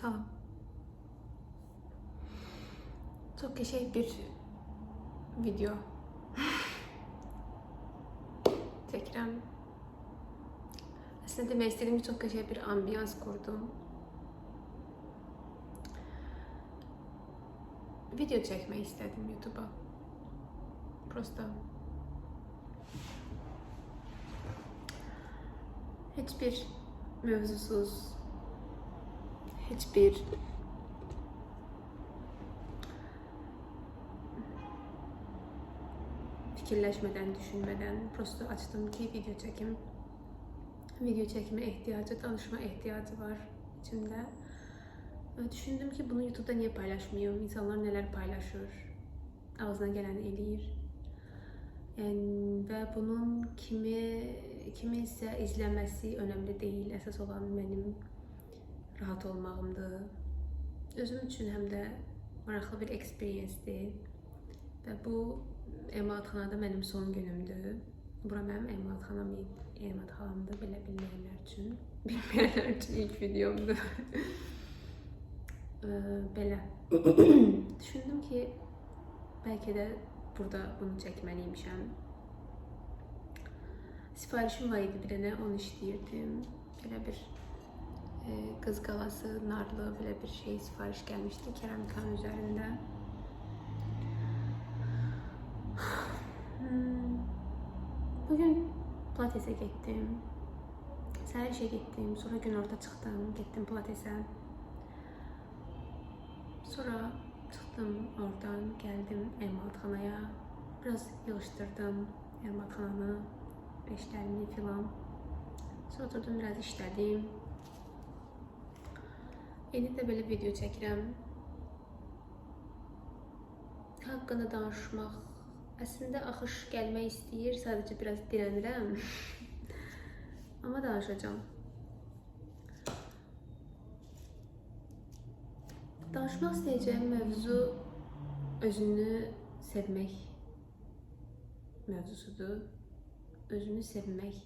Salam. Çok geçey bir video çəkirəm. Aslında demək istədiyim ki, çox geçey bir ambiyans qurdum. Video çəkmək istədim YouTube'a. Prosta hiçbir mövzusuz, hiçbir fikirləşmədən, düşünmədən prosta açdım ki, video çəkim. Video çəkmə ehtiyacı, danışma ehtiyacı var içimdə. Düşündüm ki, bunu YouTube'da niyə paylaşmayım? İnsanlar nələr paylaşır? Ağzına gələni eləyir. Və bunun kiminsə izləməsi önəmli deyil. Əsas olan mənim rahat olmağımdır. Özüm üçün həm də maraqlı bir experience-dir. Və bu emalatxanada mənim son günümdür. Bura mənim emalatxanamdır, belə bilməyənlər üçün. Bilməyənlər üçün ilk videomdur. Belə. Düşündüm ki, bəlkə də burada bunu çəkməliymişəm. Sifarişim var idi bir dənə, onu işləyirdim. Belə bir qız qalası, narlı belə bir şey sifariş gəlmişdi keramikanın üzərində. Bugün Pilatesə getdim. Səhər işə getdim, sonra günorta çıxdım, getdim Pilatesə. Sonra çıxdım oradan, gəldim emalatxanaya. Biraz yığışdırdım emalatxananı, beşlərimi filan. Sonra oturdum, biraz işlədim. İndi də belə video çəkirəm. Haqqında danışmaq. Əslində axış gəlmək istəyir, sadəcə biraz dirənirəm. Amma danışacağım. Danışmaq istəyəcəyim mövzu özünü sevmək mövzusudur. Özünü sevmək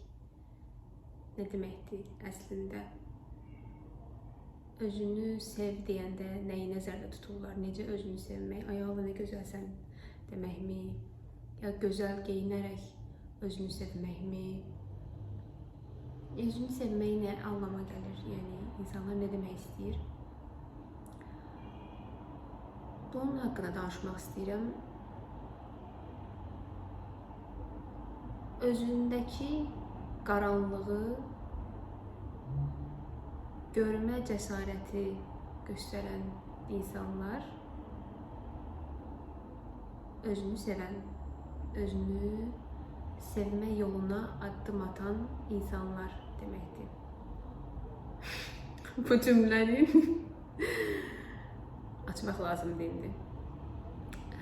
nə deməkdir əslində? Özünü sev deyəndə nəyi nəzərdə tuturlar? Necə özünü sevmək? Ay Allah, nə gözəlsən deməkmi? Ya gözəl geyinərək özünü sevməkmi? Özünü sevmək nə anlama gəlir? Yəni, insanlar nə demək istəyir? Bunun haqqında danışmaq istəyirəm. Özündəki qaranlığı görmə cəsarəti göstərən insanlar özünü sevən, özünü sevmə yoluna addım atan insanlar deməkdir. Bu cümləni açmaq lazımdır indi.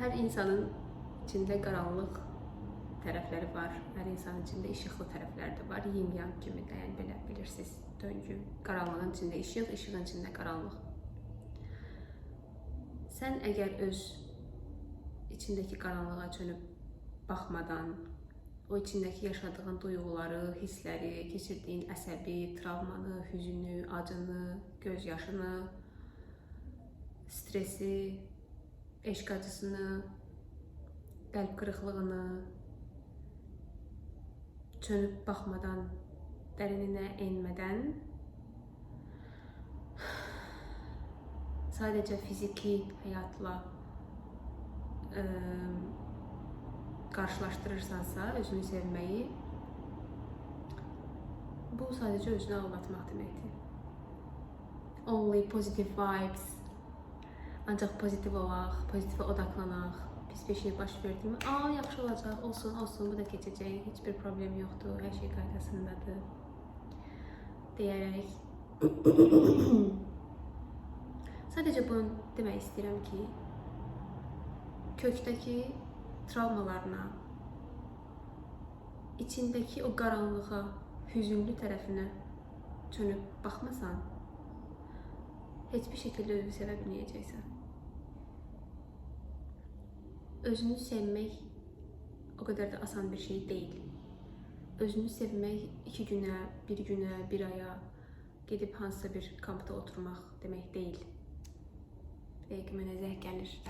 Hər insanın içində qaranlıq tərəfləri var. Hər insanın içində işıqlı tərəfləri də var. Yin-yang kimi də, yəni belə bilirsiniz, döngü. Qaranlığın içində işıq, işığın içində qaranlıq. Sən əgər öz içindəki qaranlığa çönüb baxmadan, o içindəki yaşadığın duyğuları, hissləri, keçirdiyin əsəbi, travmanı, hüzünü, acını, göz yaşını, stresi, eşq acısını, qəlb qırıqlığını çönüb baxmadan, dərininə enmədən sadəcə fiziki həyatla qarşılaşdırırsansa özünü sevməyi, bu sadəcə özünü aldatmaq deməkdir. Only positive vibes. Ancaq pozitiv olaq, pozitivə odaqlanaq. Pis bir şey baş verdi mi? Yaxşı olacaq, olsun, olsun, bu da keçəcək, heç bir problem yoxdur, hər şey qaydasındadır deyərək. Sadəcə bunu demək istəyirəm ki, kökdəki travmalarına, içindəki o qaranlığa, hüzünlü tərəfinə çönüb baxmasan, heç bir şəkildə özünü sevə bilməyəcəksən. Özünü sevmək o qədər də asan bir şey deyil. Özünü sevmək 2 günə, 1 günə, 1 aya gedib hansısa bir kampda oturmaq demək deyil. Belki mənə zəng gəlir.